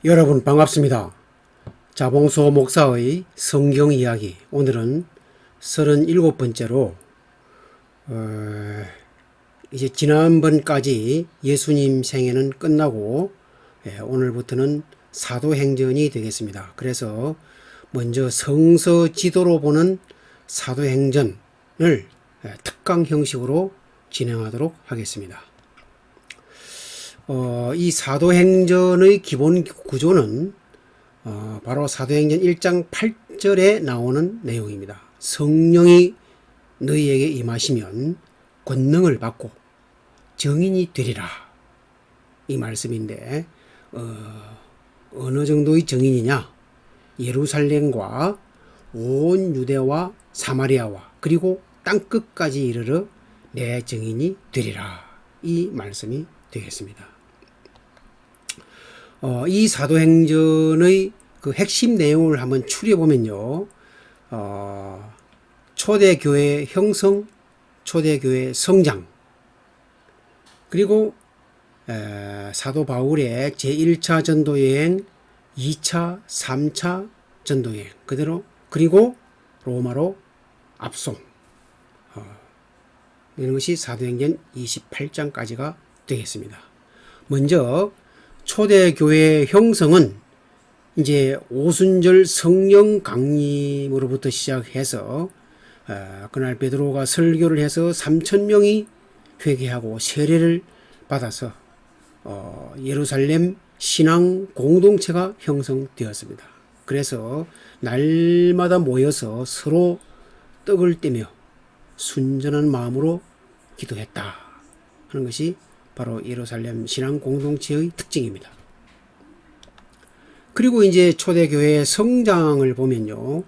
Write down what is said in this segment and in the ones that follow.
여러분 반갑습니다. 자봉소 목사의 성경 이야기, 오늘은 37번째로 이제 지난번까지 예수님 생애는 끝나고 오늘부터는 사도행전이 되겠습니다. 그래서 먼저 성서 지도로 보는 사도행전을 특강 형식으로 진행하도록 하겠습니다. 이 사도행전의 기본 구조는 바로 사도행전 1장 8절에 나오는 내용입니다. 성령이 너희에게 임하시면 권능을 받고 증인이 되리라, 이 말씀인데 어느 정도의 증인이냐? 예루살렘과 온 유대와 사마리아와 그리고 땅끝까지 이르러 내 증인이 되리라, 이 말씀이 되겠습니다. 이 사도행전의 그 핵심 내용을 한번 추려보면요, 초대교회 형성, 초대교회 성장, 그리고 사도 바울의 제1차 전도여행, 2차, 3차 전도여행, 그리고 로마로 압송, 이런 것이 사도행전 28장까지가 되겠습니다. 먼저 초대교회 형성은 이제 오순절 성령 강림으로부터 시작해서 그날 베드로가 설교를 해서 3,000명이 회개하고 세례를 받아서 예루살렘 신앙 공동체가 형성되었습니다. 그래서 날마다 모여서 서로 떡을 떼며 순전한 마음으로 기도했다 하는 것이 바로 예루살렘 신앙 공동체의 특징입니다. 그리고 이제 초대교회의 성장을 보면요,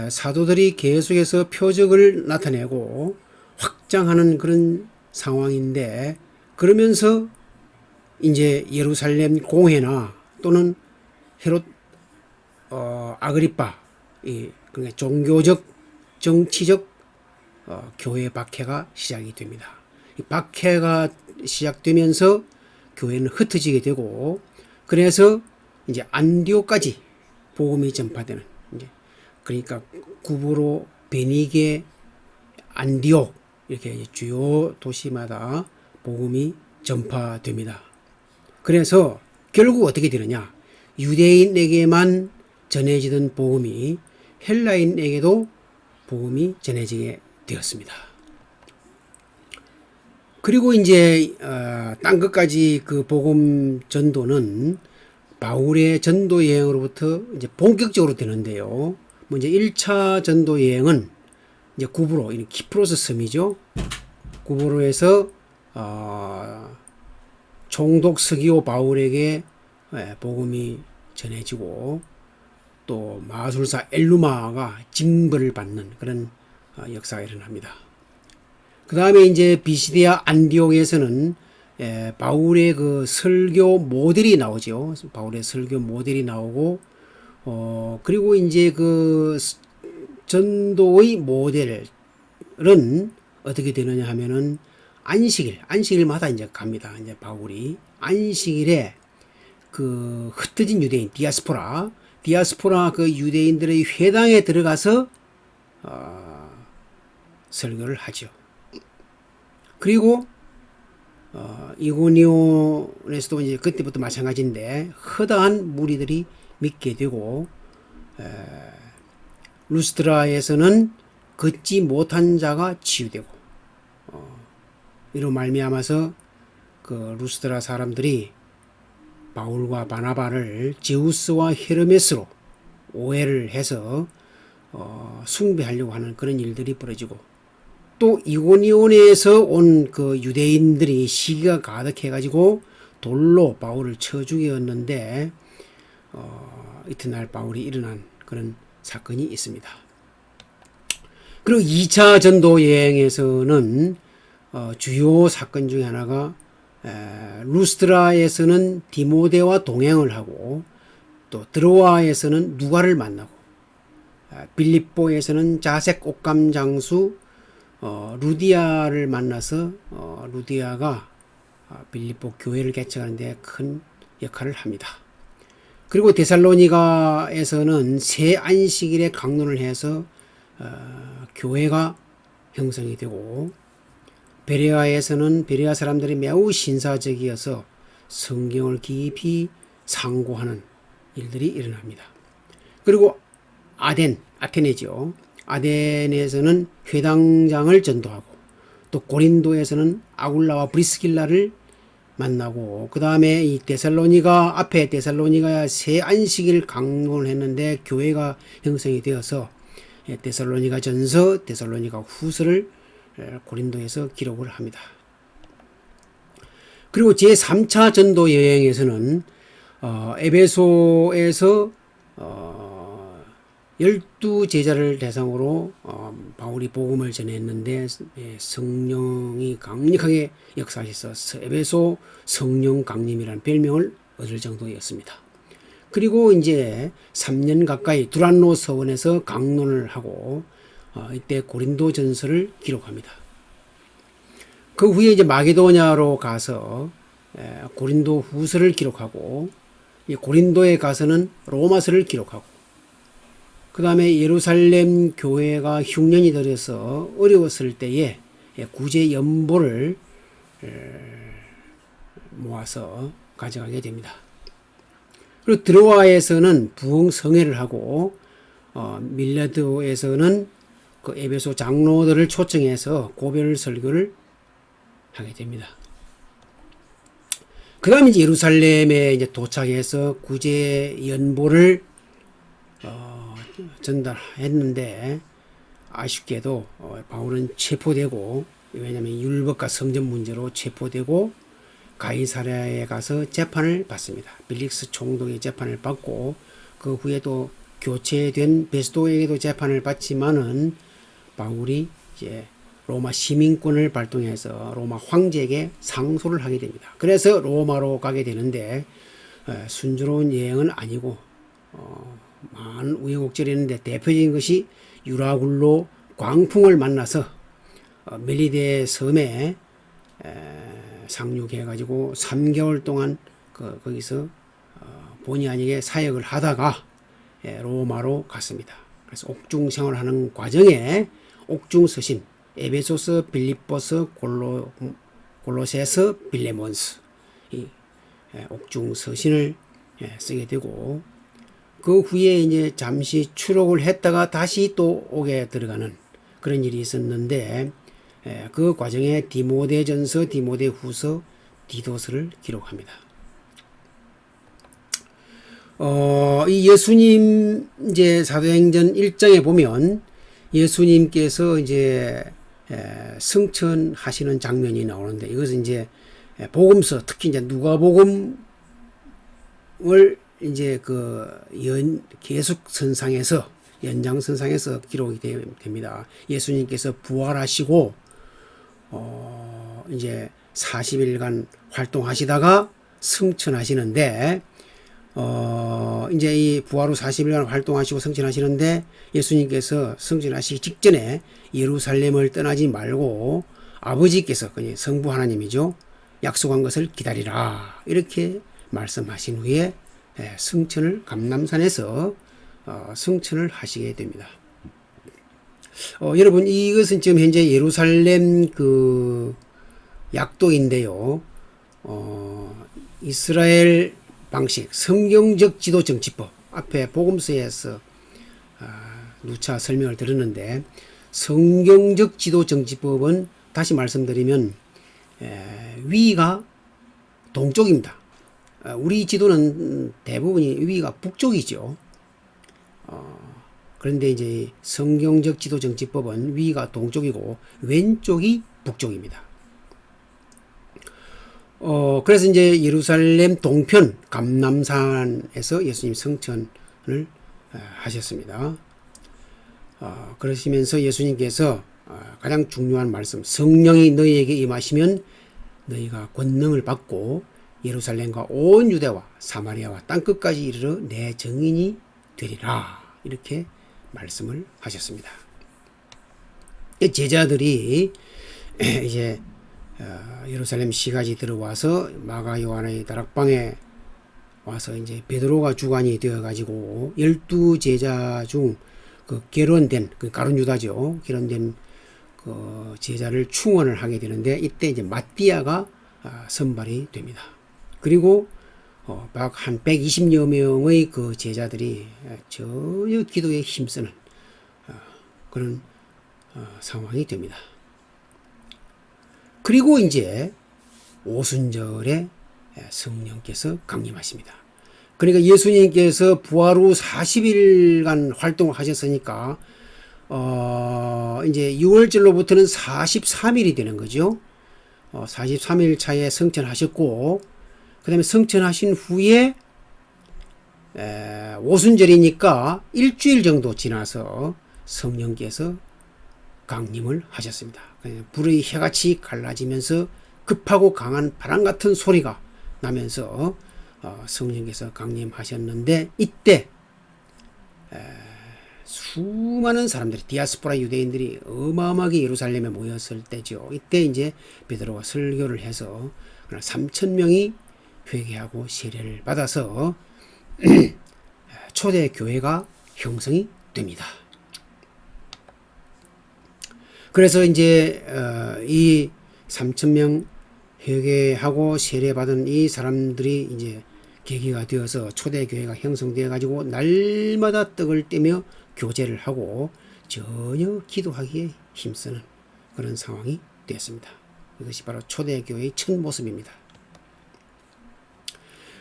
사도들이 계속해서 표적을 나타내고 확장하는 그런 상황인데, 그러면서 이제 예루살렘 공회나 또는 헤롯 아그리파, 그러니까 종교적 정치적 교회 박해가 시작이 됩니다. 이 박해가 시작되면서 교회는 흩어지게 되고, 그래서 이제 안디옥까지 복음이 전파되는, 그러니까 구브로, 베니게, 안디옥, 이렇게 주요 도시마다 복음이 전파됩니다. 그래서 결국 어떻게 되느냐? 유대인에게만 전해지던 복음이 헬라인에게도 복음이 전해지게 되었습니다. 그리고 이제 땅끝까지 그 복음 전도는 바울의 전도 여행으로부터 이제 본격적으로 되는데요. 먼저 1차 전도 여행은 이제 구브로, 키프로스 섬이죠. 구브로에서 총독 스기오 바울에게 복음이 전해지고, 또 마술사 엘루마가 징벌을 받는 그런 역사가 일어납니다. 그 다음에 이제 비시디아 안디옥에서는 바울의 그 설교 모델이 나오죠. 바울의 설교 모델이 나오고, 그리고 이제 그 전도의 모델은 어떻게 되느냐 하면은 안식일마다 이제 갑니다. 이제 바울이 안식일에 그 흩어진 유대인, 디아스포라 그 유대인들의 회당에 들어가서 설교를 하죠. 그리고 이고니온에서도 이제 그때부터 마찬가지인데 허다한 무리들이 믿게 되고, 루스드라에서는 걷지 못한 자가 치유되고, 이로 말미암아서 그 루스드라 사람들이 바울과 바나바를 제우스와 헤르메스로 오해를 해서 숭배하려고 하는 그런 일들이 벌어지고, 또 이고니온에서 온 그 유대인들이 시기가 가득해가지고 돌로 바울을 쳐 죽였는데, 이튿날 바울이 일어난 그런 사건이 있습니다. 그리고 2차 전도 여행에서는 주요 사건 중에 하나가 루스드라에서는 디모데와 동행을 하고, 또 드로아에서는 누가를 만나고, 빌립보에서는 자색 옷감 장수 루디아를 만나서 루디아가 빌립보 교회를 개척하는 데 큰 역할을 합니다. 그리고 데살로니가에서는 새 안식일에 강론을 해서 교회가 형성이 되고, 베레아에서는 베레아 사람들이 매우 신사적이어서 성경을 깊이 상고하는 일들이 일어납니다. 그리고 아테네죠. 아테네에서는 회당장을 전도하고, 또 고린도에서는 아굴라와 브리스길라를 만나고, 그 다음에 이 데살로니가 새 안식일 강론을 했는데 교회가 형성이 되어서 데살로니가 전서, 데살로니가 후서를 고린도에서 기록을 합니다. 그리고 제3차 전도 여행에서는 에베소에서 12제자를 대상으로 바울이 복음을 전했는데 성령이 강력하게 역사하셔서 에베소 성령 강림이라는 별명을 얻을 정도였습니다. 그리고 이제 3년 가까이 두란노 서원에서 강론을 하고 이때 고린도 전서를 기록합니다. 그 후에 이제 마게도냐로 가서 고린도 후서를 기록하고, 고린도에 가서는 로마서를 기록하고, 그 다음에 예루살렘 교회가 흉년이 들어서 어려웠을 때에 구제 연보를 모아서 가져가게 됩니다. 그리고 드로아에서는 부흥 성회를 하고, 밀레도에서는 그 에베소 장로들을 초청해서 고별 설교를 하게 됩니다. 그 다음에 이제 예루살렘에 이제 도착해서 구제 연보를 전달했는데, 아쉽게도 바울은 체포되고, 왜냐하면 율법과 성전 문제로 체포되고 가이사랴에 가서 재판을 받습니다. 빌릭스 총독의 재판을 받고, 그 후에도 교체된 베스도에게도 재판을 받지만은 바울이 이제 로마 시민권을 발동해서 로마 황제에게 상소를 하게 됩니다. 그래서 로마로 가게 되는데 순조로운 여행은 아니고 많은 우여곡절이 있는데, 대표적인 것이 유라굴로 광풍을 만나서 멜리데 섬에 상륙해가지고 3개월 동안 거기서 본의 아니게 사역을 하다가 로마로 갔습니다. 그래서 옥중 생활하는 과정에 옥중 서신 에베소서, 빌립보서, 골로새서, 빌레몬스 이 옥중 서신을 쓰게 되고, 그 후에 이제 잠시 추록을 했다가 다시 또 옥에 들어가는 그런 일이 있었는데, 그 과정에 디모데전서, 디모데후서, 디도서를 기록합니다. 이 예수님 이제 사도행전 1장에 보면 예수님께서 이제 승천하시는 장면이 나오는데, 이것은 이제 복음서, 특히 이제 누가복음을 이제 계속선상에서, 연장선상에서 기록이 됩니다. 예수님께서 부활하시고 이제 40일간 활동하시다가 승천하시는데, 이제 이 부활 후 40일간 활동하시고 승천하시는데, 예수님께서 승천하시기 직전에 예루살렘을 떠나지 말고 아버지께서, 성부 하나님이죠, 약속한 것을 기다리라 이렇게 말씀하신 후에 승천을 감람산에서 승천을 하시게 됩니다. 여러분, 이것은 지금 현재 예루살렘 그 약도인데요. 이스라엘 방식 성경적 지도 정치법, 앞에 복음서에서 누차 설명을 들었는데, 성경적 지도 정치법은 다시 말씀드리면 위가 동쪽입니다. 우리 지도는 대부분이 위가 북쪽이죠. 그런데 이제 성경적 지도 정치법은 위가 동쪽이고 왼쪽이 북쪽입니다. 그래서 이제 예루살렘 동편 감람산에서 예수님 승천을 하셨습니다. 그러시면서 예수님께서 가장 중요한 말씀, 성령이 너희에게 임하시면 너희가 권능을 받고 예루살렘과 온 유대와 사마리아와 땅끝까지 이르러 내 증인이 되리라 이렇게 말씀을 하셨습니다. 제자들이 이제 예루살렘 시가지 들어와서 마가 요한의 다락방에 와서 이제 베드로가 주관이 되어 가지고 12제자 중 그 결혼된 그 가룟 유다죠. 결혼된 그 제자를 충원을 하게 되는데 이때 이제 마띠아가 선발이 됩니다. 그리고 막 한 120여 명의 그 제자들이 전혀 기도에 힘쓰는 그런 상황이 됩니다. 그리고 이제 오순절에 성령께서 강림하십니다. 그러니까 예수님께서 부활 후 40일간 활동을 하셨으니까 이제 6월절로부터는 43일이 되는 거죠. 43일 차에 성천하셨고 그 다음에 성천하신 후에 오순절이니까 일주일 정도 지나서 성령께서 강림을 하셨습니다. 불의 해같이 갈라지면서 급하고 강한 바람 같은 소리가 나면서 성령께서 강림하셨는데 이때 수많은 사람들이 디아스포라 유대인들이 어마어마하게 예루살렘에 모였을 때죠. 이때 이제 베드로가 설교를 해서 3,000명이 회개하고 세례를 받아서 초대 교회가 형성이 됩니다. 그래서 이제 이 3,000명 회개하고 세례받은 이 사람들이 이제 계기가 되어서 초대교회가 형성되어 가지고 날마다 떡을 떼며 교제를 하고 전혀 기도하기에 힘쓰는 그런 상황이 되었습니다. 이것이 바로 초대교회의 첫 모습입니다.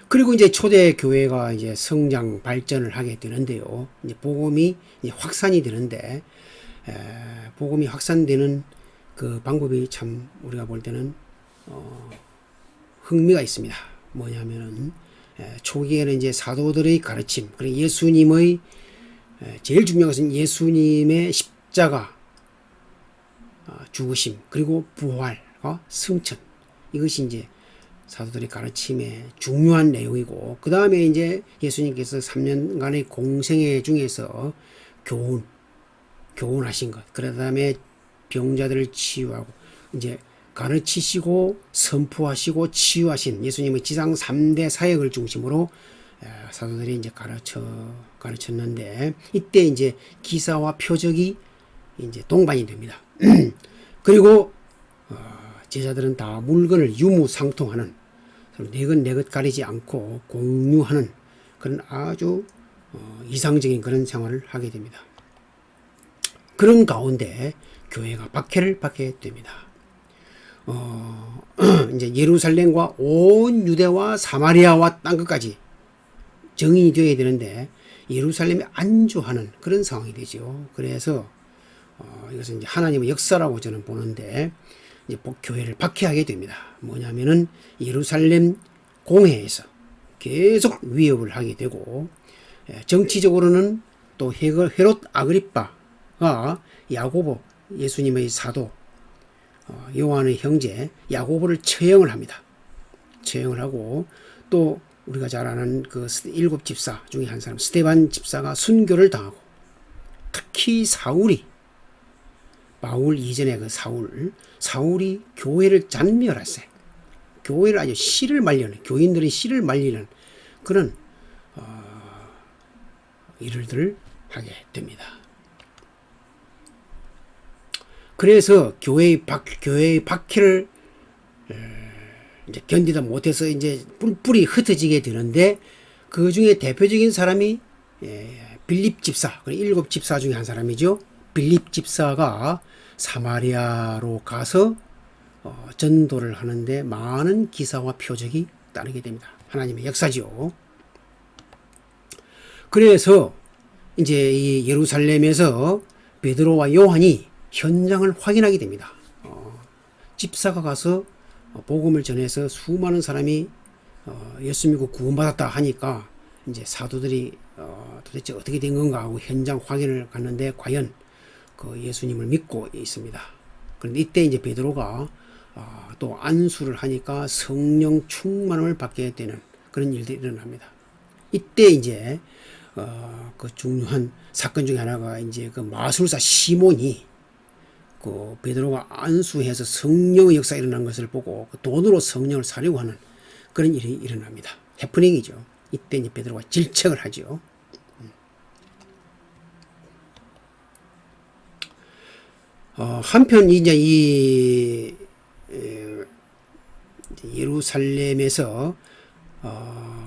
그리고 이제 초대교회가 이제 성장 발전을 하게 되는데요. 이제 복음이 이제 확산이 되는데 복음이 확산되는 그 방법이 참 우리가 볼 때는 흥미가 있습니다. 뭐냐면은 초기에는 이제 사도들의 가르침, 그리고 예수님의 제일 중요한 것은 예수님의 십자가 죽으심 그리고 부활과 승천, 이것이 이제 사도들의 가르침의 중요한 내용이고, 그 다음에 이제 예수님께서 3년간의 공생애 중에서 교훈하신 것, 그 다음에 병자들을 치유하고 이제 가르치시고 선포하시고 치유하신 예수님의 지상 3대 사역을 중심으로 사도들이 이제 가르쳤는데 이때 이제 기사와 표적이 이제 동반이 됩니다. 그리고 제자들은 다 물건을 유무상통하는, 내 것 내 것 가리지 않고 공유하는 그런 아주 이상적인 그런 생활을 하게 됩니다. 그런 가운데 교회가 박해를 받게 됩니다. 이제 예루살렘과 온 유대와 사마리아와 땅끝까지 정인이 되어야 되는데 예루살렘에 안주하는 그런 상황이 되죠. 그래서 이것은 이제 하나님의 역사라고 저는 보는데 이제 교회를 박해하게 됩니다. 뭐냐면은 예루살렘 공회에서 계속 위협을 하게 되고, 정치적으로는 또 헤롯 아그리빠가 야고보, 예수님의 사도 요한의 형제 야고보를 처형을 합니다. 처형을 하고, 또 우리가 잘 아는 그 7 집사 중에 한 사람 스데반 집사가 순교를 당하고, 특히 사울이, 바울 이전에 그 사울이 교회를 잔멸했어요. 교회를 아주 씨를 말리는, 교인들의 씨를 말리는 그런 일들을 하게 됩니다. 그래서 교회의 박해를 이제 견디다 못해서 이제 뿔뿔이 흩어지게 되는데, 그 중에 대표적인 사람이 빌립 집사, 7 집사 중에 한 사람이죠. 빌립 집사가 사마리아로 가서 전도를 하는데 많은 기사와 표적이 따르게 됩니다. 하나님의 역사죠. 그래서 이제 이 예루살렘에서 베드로와 요한이 현장을 확인하게 됩니다. 집사가 가서 복음을 전해서 수많은 사람이 예수 믿고 구원받았다 하니까 이제 사도들이 도대체 어떻게 된 건가 하고 현장 확인을 갔는데 과연 그 예수님을 믿고 있습니다. 그런데 이때 이제 베드로가 또 안수를 하니까 성령 충만을 받게 되는 그런 일들이 일어납니다. 이때 이제 그 중요한 사건 중에 하나가 이제 그 마술사 시몬이 그 베드로가 안수해서 성령의 역사가 일어난 것을 보고 그 돈으로 성령을 사려고 하는 그런 일이 일어납니다. 해프닝이죠. 이때 이제 베드로가 질책을 하죠. 한편 이제 이 예루살렘에서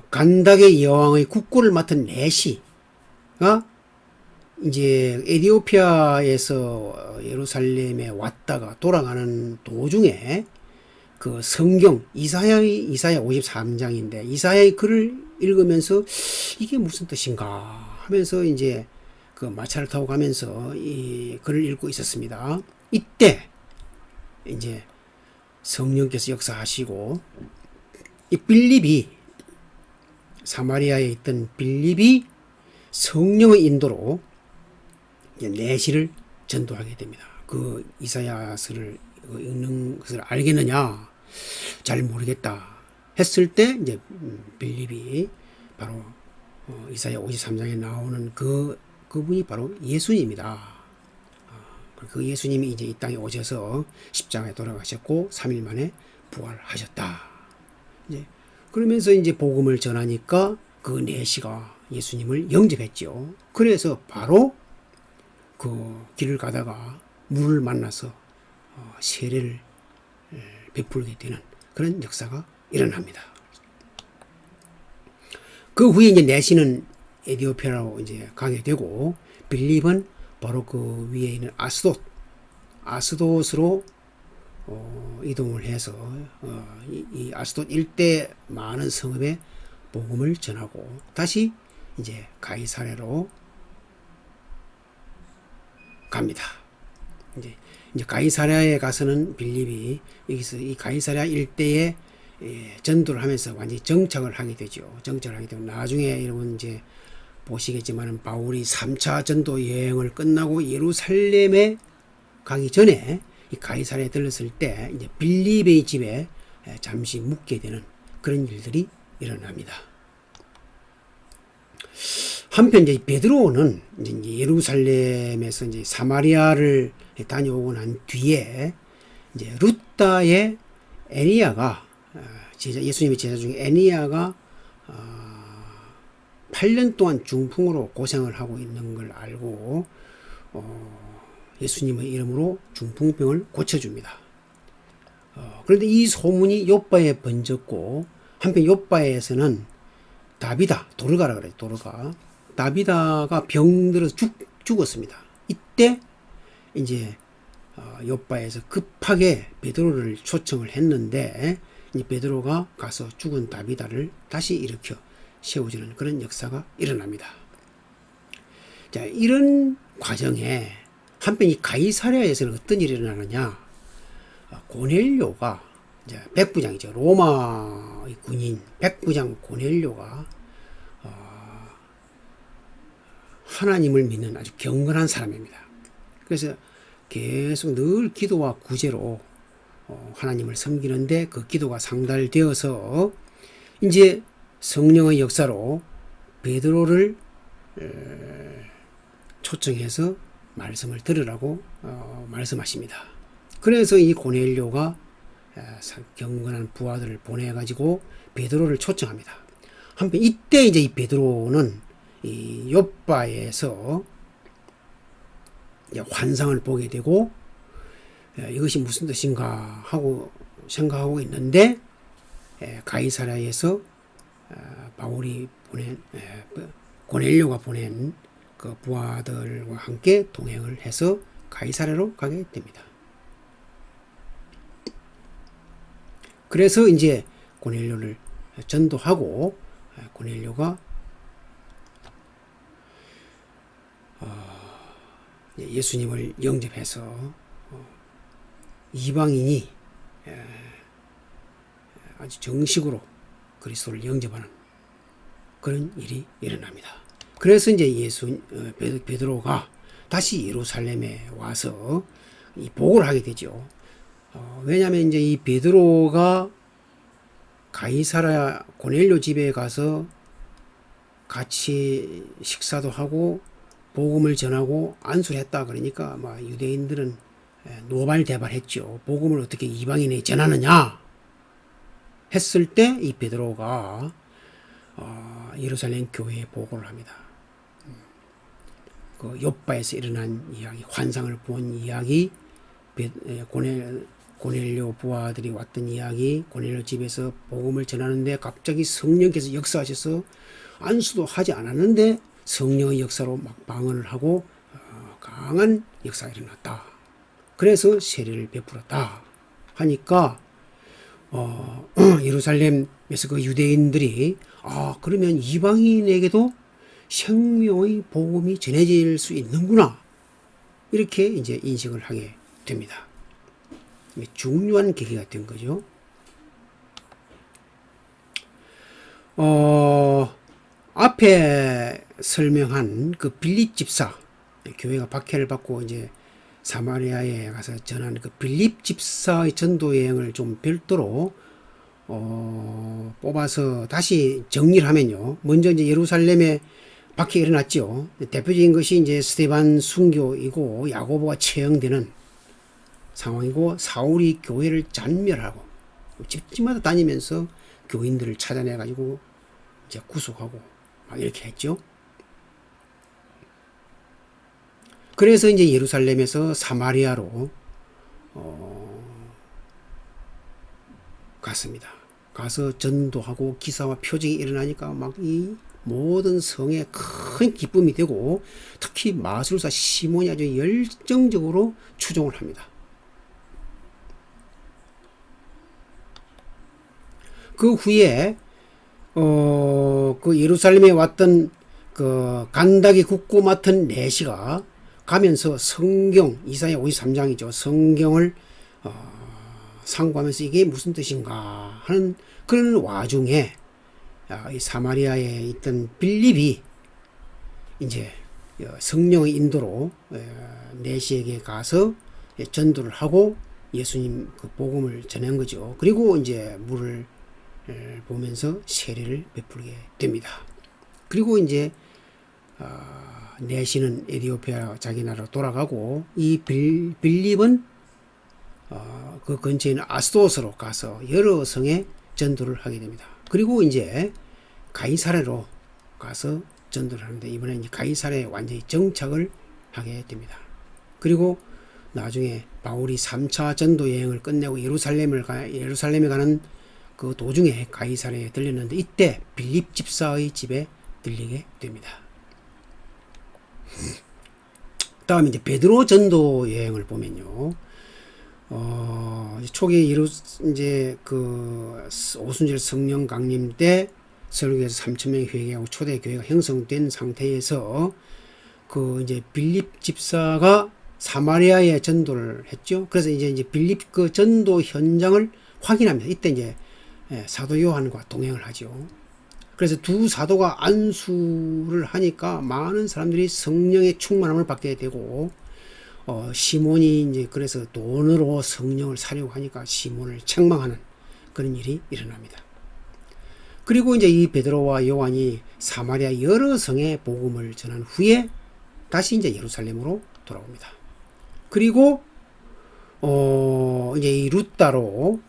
간닥의 여왕의 국고를 맡은 내시가 이제 에디오피아에서 예루살렘에 왔다가 돌아가는 도중에 그 성경 이사야 53장인데 이사야의 글을 읽으면서 이게 무슨 뜻인가 하면서 이제 그 마차를 타고 가면서 이 글을 읽고 있었습니다. 이때 이제 성령께서 역사하시고 이 빌립이 사마리아에 있던 빌립이 성령의 인도로 내시를 전도하게 됩니다. 그 이사야서를 읽는 것을 알겠느냐? 잘 모르겠다 했을 때 이제 빌립이 바로 이사야 53장에 나오는 그분이 바로 예수님이다. 그 예수님이 이제 이 땅에 오셔서 십자가에 돌아가셨고 3일 만에 부활하셨다. 이제 그러면서 이제 복음을 전하니까 그 내시가 예수님을 영접했죠. 그래서 바로 그 길을 가다가 물을 만나서 세례를 베풀게 되는 그런 역사가 일어납니다. 그 후에 이제 내시는 에디오피아로 이제 가게 되고 빌립은 바로 그 위에 있는 아스돗으로 이동을 해서 이 아스돗 일대 많은 성읍에 복음을 전하고 다시 이제 가이사랴로 갑니다. 이제 가이사랴에 가서는 빌립이 여기서 이 가이사랴 일대에 전도를 하면서 완전히 정착을 하게 되죠. 정착을 하게 되고 나중에 여러분 이제 보시겠지만 바울이 3차 전도 여행을 끝나고 예루살렘에 가기 전에 이 가이사랴에 들렀을 때 이제 빌립의 집에 잠시 묵게 되는 그런 일들이 일어납니다. 한편 이제 베드로는 이제 예루살렘에서 이제 사마리아를 다녀오고 난 뒤에 이제 루다의 애니야가 예수님의 제자 중에 애니야가 8년 동안 중풍으로 고생을 하고 있는 걸 알고 예수님의 이름으로 중풍병을 고쳐줍니다. 그런데 이 소문이 요빠에 번졌고 한편 요빠에서는 도르가라 그래요. 다비다가 병들어서 죽었습니다. 이때 이제 요빠에서 급하게 베드로를 초청을 했는데 이 베드로가 가서 죽은 다비다를 다시 일으켜 세워주는 그런 역사가 일어납니다. 자, 이런 과정에 한편 이 가이사랴에서는 어떤 일이 일어나느냐? 고넬료가 이제 백부장이죠. 로마의 군인 백부장 고넬료가 하나님을 믿는 아주 경건한 사람입니다. 그래서 계속 늘 기도와 구제로 하나님을 섬기는데 그 기도가 상달되어서 이제 성령의 역사로 베드로를 초청해서 말씀을 들으라고 말씀하십니다. 그래서 이 고넬료가 경건한 부하들을 보내가지고 베드로를 초청합니다. 한편 이때 이제 이 베드로는 이 욥바에서 환상을 보게 되고 이것이 무슨 뜻인가 하고 생각하고 있는데 가이사랴에서 바울이 고넬료가 보낸 그 부하들과 함께 동행을 해서 가이사랴로 가게 됩니다. 그래서 이제 고넬료를 전도하고 고넬료가 예수님을 영접해서 이방인이 아주 정식으로 그리스도를 영접하는 그런 일이 일어납니다. 그래서 이제 베드로가 다시 예루살렘에 와서 이 복을 하게 되죠. 왜냐하면 이제 이 베드로가 가이사랴 고넬료 집에 가서 같이 식사도 하고 복음을 전하고 안수를 했다 그러니까 유대인들은 노발대발했죠. 복음을 어떻게 이방인에게 전하느냐 했을 때 이 베드로가 예루살렘 교회에 보고를 합니다. 그 욥바에서 일어난 이야기, 환상을 본 이야기, 고넬료 부하들이 왔던 이야기, 고넬료 집에서 복음을 전하는데 갑자기 성령께서 역사하셔서 안수도 하지 않았는데 성령의 역사로 막 방언을 하고 강한 역사가 일어났다. 그래서 세례를 베풀었다 하니까 예루살렘에서 그 유대인들이 그러면 이방인에게도 생명의 복음이 전해질 수 있는구나, 이렇게 이제 인식을 하게 됩니다. 중요한 계기가 된 거죠. 앞에 설명한 그 빌립 집사, 교회가 박해를 받고 이제 사마리아에 가서 전한 그 빌립 집사의 전도 여행을 좀 별도로 뽑아서 다시 정리를 하면요. 먼저 이제 예루살렘에 박해 일어났죠. 대표적인 것이 이제 스데반 순교이고 야고보가 처형되는 상황이고, 사울이 교회를 잔멸하고 집집마다 다니면서 교인들을 찾아내 가지고 이제 구속하고 막 이렇게 했죠. 그래서 이제 예루살렘에서 사마리아로 갔습니다. 가서 전도하고 기사와 표적이 일어나니까 막 이 모든 성에 큰 기쁨이 되고, 특히 마술사 시몬이 아주 열정적으로 추종을 합니다. 그 후에 그 예루살렘에 왔던 그 간닥이 굽고 맡은 내시가 가면서 성경, 이사야 53장이죠. 성경을 상고하면서 이게 무슨 뜻인가 하는 그런 와중에 이 사마리아에 있던 빌립이 이제 성령의 인도로 내시에게 가서 전도를 하고 예수님 그 복음을 전한 거죠. 그리고 이제 물을 보면서 세례를 베풀게 됩니다. 그리고 이제 내시는 에디오피아 자기 나라로 돌아가고, 이 빌립은 그 근처에 있는 아스도스로 가서 여러 성에 전도를 하게 됩니다. 그리고 이제 가이사랴로 가서 전도를 하는데, 이번에 이제 가이사랴에 완전히 정착을 하게 됩니다. 그리고 나중에 바울이 3차 전도 여행을 끝내고 예루살렘에 가는 그 도중에 가이사랴에 들렸는데, 이때 빌립 집사의 집에 들리게 됩니다. 다음 이제 베드로 전도 여행을 보면요. 초기 이제 그 오순절 성령 강림 때 설교에서 3,000명이 회개하고 초대 교회가 형성된 상태에서 그 이제 빌립 집사가 사마리아에 전도를 했죠. 그래서 이제 빌립 그 전도 현장을 확인합니다. 이때 이제 사도 요한과 동행을 하죠. 그래서 두 사도가 안수를 하니까 많은 사람들이 성령의 충만함을 받게 되고, 시몬이 이제 그래서 돈으로 성령을 사려고 하니까 시몬을 책망하는 그런 일이 일어납니다. 그리고 이제 이 베드로와 요한이 사마리아 여러 성에 복음을 전한 후에 다시 이제 예루살렘으로 돌아옵니다. 그리고 이제 이 루따로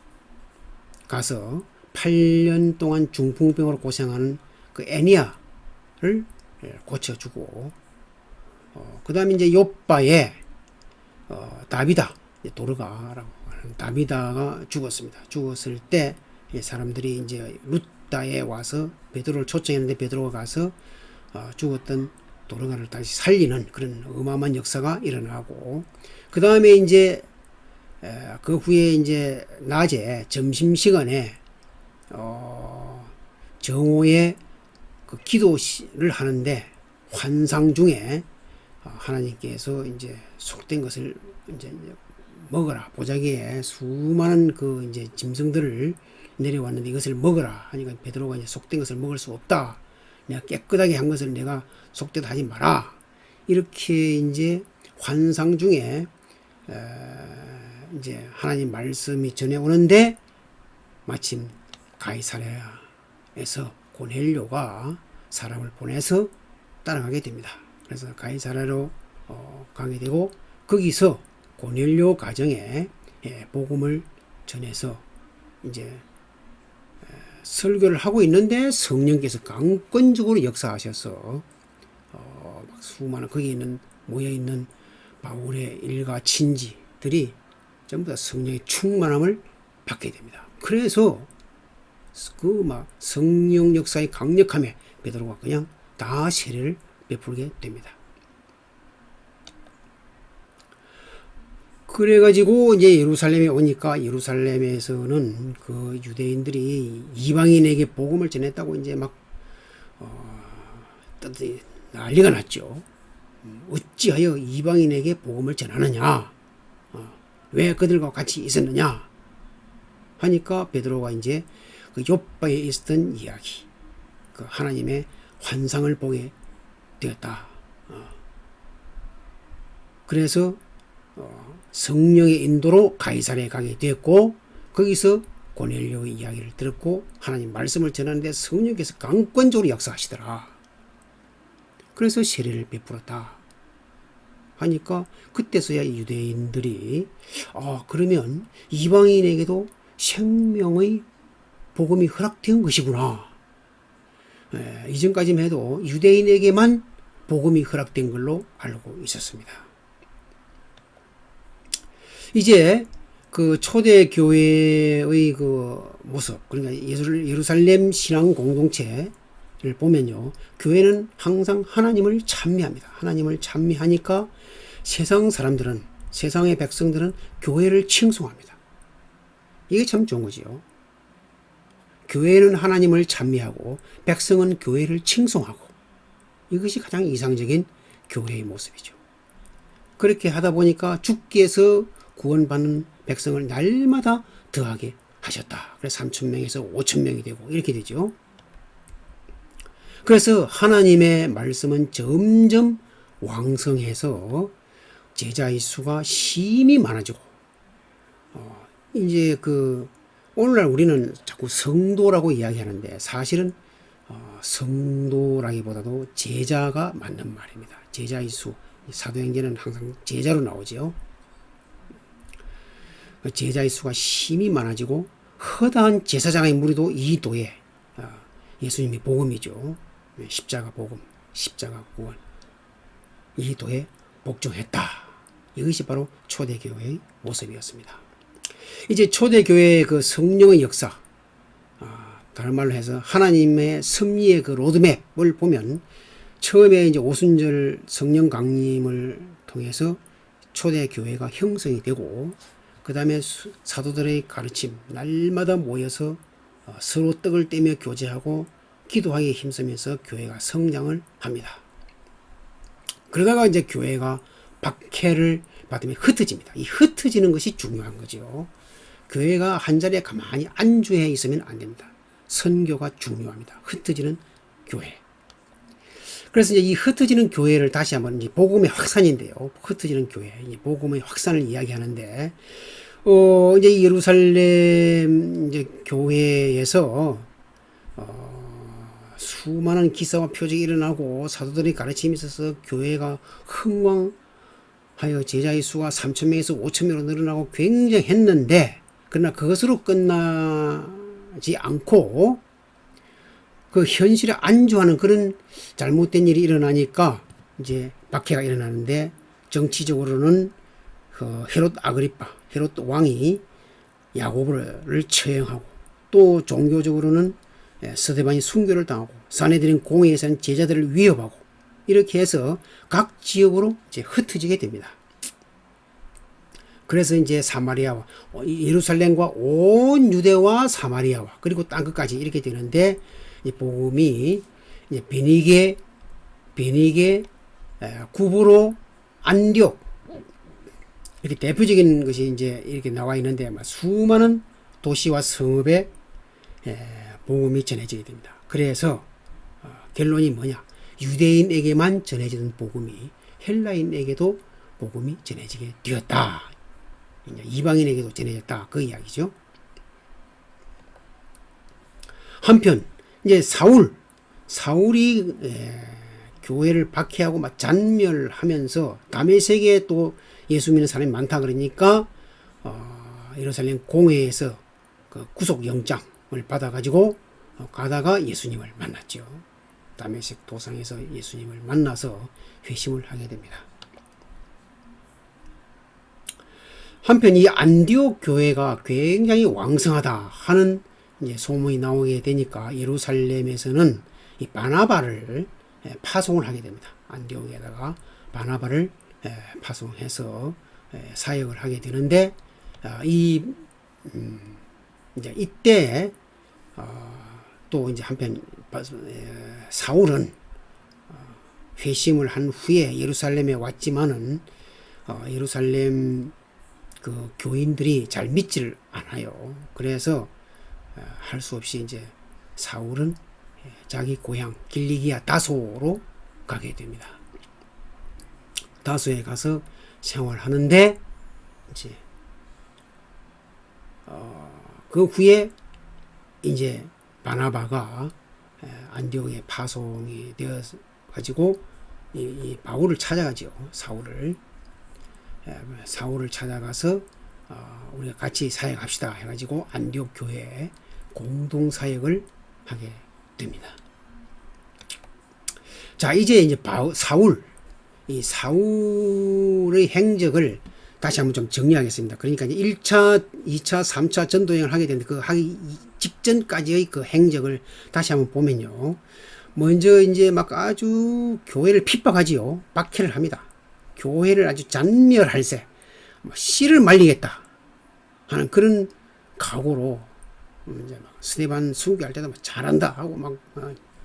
가서 8년 동안 중풍병으로 고생하는 그 애니아를 고쳐주고, 그 다음에 이제 욥바에 다비다, 도르가라고 하는 다비다가 죽었습니다. 죽었을 때 사람들이 이제 루따에 와서 베드로를 초청했는데, 베드로가 가서 죽었던 도르가를 다시 살리는 그런 어마어마한 역사가 일어나고, 그 다음에 이제 그 후에 이제 낮에 점심시간에 정오에 그 기도를 하는데, 환상 중에 하나님께서 이제 속된 것을 이제 먹어라, 보자기에 수많은 그 이제 짐승들을 내려왔는데 이것을 먹어라 하니까 베드로가 이제 속된 것을 먹을 수 없다, 내가 깨끗하게 한 것을 내가 속되다 하지 마라, 이렇게 이제 환상 중에 이제 하나님 말씀이 전해오는데, 마침 가이사랴에서 고넬료가 사람을 보내서 따라가게 됩니다. 그래서 가이사랴로 가게 되고, 거기서 고넬료 가정에 복음을 전해서 이제 설교를 하고 있는데 성령께서 강권적으로 역사하셔서 막 수많은 거기 있는 모여 있는 바울의 일가 친지들이 전부 다 성령의 충만함을 받게 됩니다. 그래서 그 막 성령 역사의 강력함에 베드로가 그냥 다 세례를 베풀게 됩니다. 그래가지고 이제 예루살렘에 오니까 예루살렘에서는 그 유대인들이 이방인에게 복음을 전했다고 이제 막 난리가 났죠. 어찌하여 이방인에게 복음을 전하느냐? 왜 그들과 같이 있었느냐? 하니까 베드로가 이제 그 욥바에 있었던 이야기, 그 하나님의 환상을 보게 되었다. 그래서 성령의 인도로 가이사랴에 가게 되었고 거기서 고넬료의 이야기를 들었고 하나님 말씀을 전하는데 성령께서 강권적으로 역사하시더라. 그래서 세례를 베풀었다 하니까 그때서야 유대인들이 그러면 이방인에게도 생명의 복음이 허락된 것이구나. 이전까지만 해도 유대인에게만 복음이 허락된 걸로 알고 있었습니다. 이제 그 초대 교회의 그 모습, 그러니까 예루살렘 신앙 공동체를 보면요, 교회는 항상 하나님을 찬미합니다. 하나님을 찬미하니까 세상 사람들은, 세상의 백성들은 교회를 칭송합니다. 이게 참 좋은 거지요. 교회는 하나님을 찬미하고 백성은 교회를 칭송하고, 이것이 가장 이상적인 교회의 모습이죠. 그렇게 하다 보니까 주께서 구원받는 백성을 날마다 더하게 하셨다. 그래서 3,000명에서 5,000명이 되고 이렇게 되죠. 그래서 하나님의 말씀은 점점 왕성해서 제자의 수가 심히 많아지고, 이제 오늘날 우리는 자꾸 성도라고 이야기하는데 사실은 성도라기보다도 제자가 맞는 말입니다. 제자의 수, 사도행전은 항상 제자로 나오죠. 제자의 수가 심히 많아지고 허다한 제사장의 무리도 이 도에, 예수님의 복음이죠, 십자가 복음, 십자가 구원, 이 도에 복종했다. 이것이 바로 초대교회의 모습이었습니다. 이제 초대교회의 그 성령의 역사, 다른 말로 해서 하나님의 섭리의 그 로드맵을 보면 처음에 이제 오순절 성령 강림을 통해서 초대교회가 형성이 되고, 그 다음에 사도들의 가르침, 날마다 모여서 서로 떡을 떼며 교제하고 기도하기에 힘쓰면서 교회가 성장을 합니다. 그러다가 이제 교회가 박해를 받으면 흩어집니다. 이 흩어지는 것이 중요한 거죠. 교회가 한 자리에 가만히 안주해 있으면 안 됩니다. 선교가 중요합니다. 흩어지는 교회. 그래서 이제 이 흩어지는 교회를 다시 한번 이제 복음의 확산인데요. 흩어지는 교회, 복음의 확산을 이야기하는데, 이제 예루살렘 이제 교회에서 수많은 기사와 표적이 일어나고 사도들의 가르침이 있어서 교회가 흥왕하여 제자의 수가 3,000명에서 5,000명으로 늘어나고 굉장했는데, 그러나 그것으로 끝나지 않고 그 현실에 안주하는 그런 잘못된 일이 일어나니까 이제 박해가 일어나는데, 정치적으로는 헤롯 아그리파, 헤롯 왕이 야고보를 처형하고, 또 종교적으로는 스데반이 순교를 당하고, 사내들인 공회에서는 제자들을 위협하고, 이렇게 해서 각 지역으로 이제 흩어지게 됩니다. 그래서 이제 사마리아와 예루살렘과 온 유대와 사마리아와 그리고 땅끝까지 이렇게 되는데, 이 복음이 이제 베니게, 구브로, 안디옥, 이렇게 대표적인 것이 이제 이렇게 나와 있는데, 수많은 도시와 성읍에 복음이 전해지게 됩니다. 그래서 결론이 뭐냐? 유대인에게만 전해지는 복음이 헬라인에게도 복음이 전해지게 되었다. 이방인에게도 전해졌다. 그 이야기죠. 한편 이제 사울이 교회를 박해하고 막 잔멸하면서 다메섹에 또 예수 믿는 사람이 많다 그러니까 예루살렘 공회에서 그 구속 영장을 받아가지고 가다가 예수님을 만났죠. 다메섹 도상에서 예수님을 만나서 회심을 하게 됩니다. 한편 이 안디옥 교회가 굉장히 왕성하다 하는 이제 소문이 나오게 되니까 예루살렘에서는 이 바나바를 파송을 하게 됩니다. 안디옥에다가 바나바를 파송해서 사역을 하게 되는데 이제 이때 또 이제 한편 사울은 회심을 한 후에 예루살렘에 왔지만은 예루살렘 그 교인들이 잘 믿지를 않아요. 그래서 할 수 없이 이제 사울은 자기 고향 길리기아 다소로 가게 됩니다. 다소에 가서 생활하는데 이제 그 후에 이제 바나바가 안디옥에 파송이 되어 가지고 이 바울을 찾아가죠. 사울을 찾아가서 우리가 같이 사역합시다 해가지고 안디옥 교회에 공동 사역을 하게 됩니다. 자, 이제 이 사울의 행적을 다시 한번 좀 정리하겠습니다. 그러니까 이제 1차, 2차, 3차 전도여행을 하게 되는데 그 하기 직전까지의 그 행적을 다시 한번 보면요. 먼저 이제 막 아주 교회를 핍박하지요. 박해를 합니다. 교회를 아주 잔멸할세, 씨를 말리겠다 하는 그런 각오로 이제 막 스데반 순교할 때도 막 잘한다 하고 막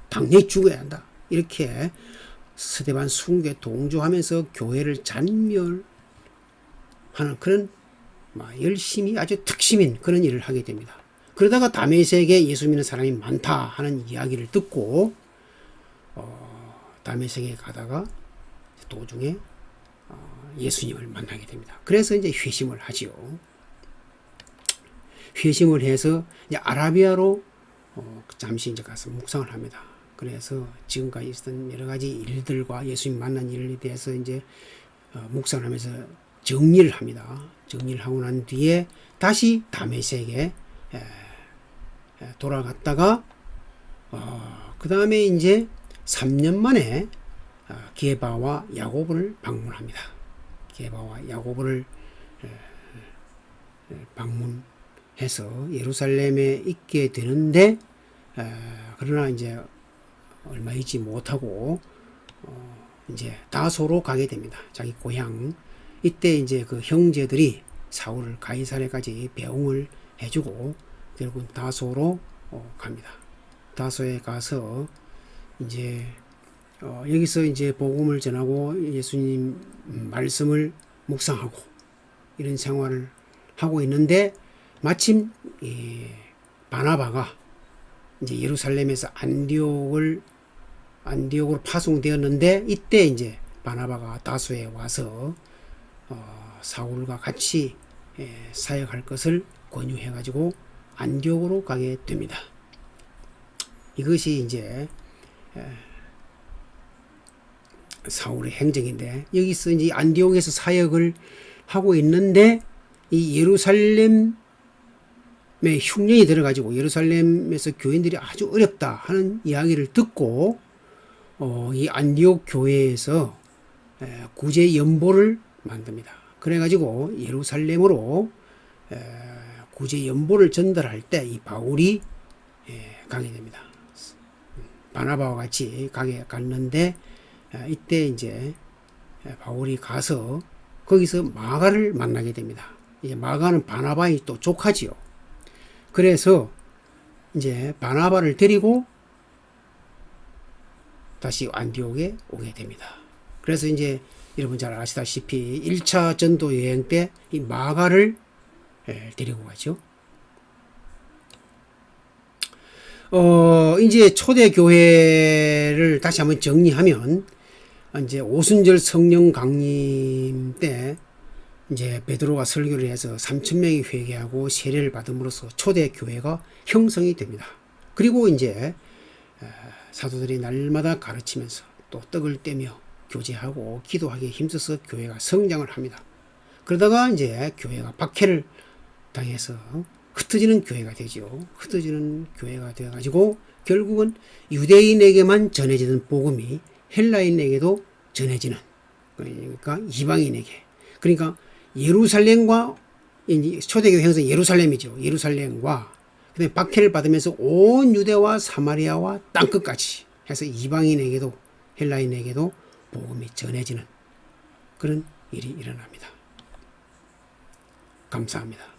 당연히 죽어야 한다 이렇게 스데반 순교에 동조하면서 교회를 잔멸하는 그런 열심히 아주 특심인 그런 일을 하게 됩니다. 그러다가 다메섹에 예수 믿는 사람이 많다 하는 이야기를 듣고 다메섹에 가다가 도중에 예수님을 만나게 됩니다. 그래서 이제 회심을 하지요. 회심을 해서 이제 아라비아로 잠시 이제 가서 묵상을 합니다. 그래서 지금까지 있었던 여러 가지 일들과 예수님 만난 일에 대해서 이제 묵상을 하면서 정리를 합니다. 정리를 하고 난 뒤에 다시 다메섹에 돌아갔다가 그 다음에 이제 3년 만에 게바와 야고보를 방문합니다. 게바와 야고보를 방문해서 예루살렘에 있게 되는데 그러나 이제 얼마 있지 못하고 이제 다소로 가게 됩니다. 자기 고향. 이때 이제 그 형제들이 사울을 가이사랴까지 배웅을 해주고 결국 다소로 갑니다. 다소에 가서 이제 여기서 이제 복음을 전하고 예수님 말씀을 묵상하고 이런 생활을 하고 있는데 마침 바나바가 이제 예루살렘에서 안디옥으로 파송되었는데 이때 이제 바나바가 다소에 와서 사울과 같이 사역할 것을 권유해 가지고 안디옥으로 가게 됩니다. 이것이 이제 사울의 행적인데 여기서 이제 안디옥에서 사역을 하고 있는데 이 예루살렘에 흉년이 들어가지고 예루살렘에서 교인들이 아주 어렵다 하는 이야기를 듣고 이 안디옥 교회에서 구제 연보를 만듭니다. 그래가지고 예루살렘으로 구제 연보를 전달할 때 이 바울이 가게 됩니다. 바나바와 같이 갔는데 이때 이제 바울이 가서 거기서 마가를 만나게 됩니다. 이제 마가는 바나바의 또 조카지요. 그래서 이제 바나바를 데리고 다시 안디옥에 오게 됩니다. 그래서 이제 여러분 잘 아시다시피 1차 전도 여행 때 이 마가를 데리고 가죠. 이제 초대 교회를 다시 한번 정리하면 이제 오순절 성령 강림 때 이제 베드로가 설교를 해서 3,000명이 회개하고 세례를 받음으로써 초대 교회가 형성이 됩니다. 그리고 이제 사도들이 날마다 가르치면서 또 떡을 떼며 교제하고 기도하기에 힘써서 교회가 성장을 합니다. 그러다가 이제 교회가 박해를 당해서 흩어지는 교회가 되죠. 흩어지는 교회가 되어가지고 결국은 유대인에게만 전해지던 복음이 헬라인에게도 전해지는, 그러니까 이방인에게, 그러니까 예루살렘과 초대교회 형성 예루살렘이죠. 예루살렘과 그다음에 박해를 받으면서 온 유대와 사마리아와 땅끝까지 해서 이방인에게도 헬라인에게도 복음이 전해지는 그런 일이 일어납니다. 감사합니다.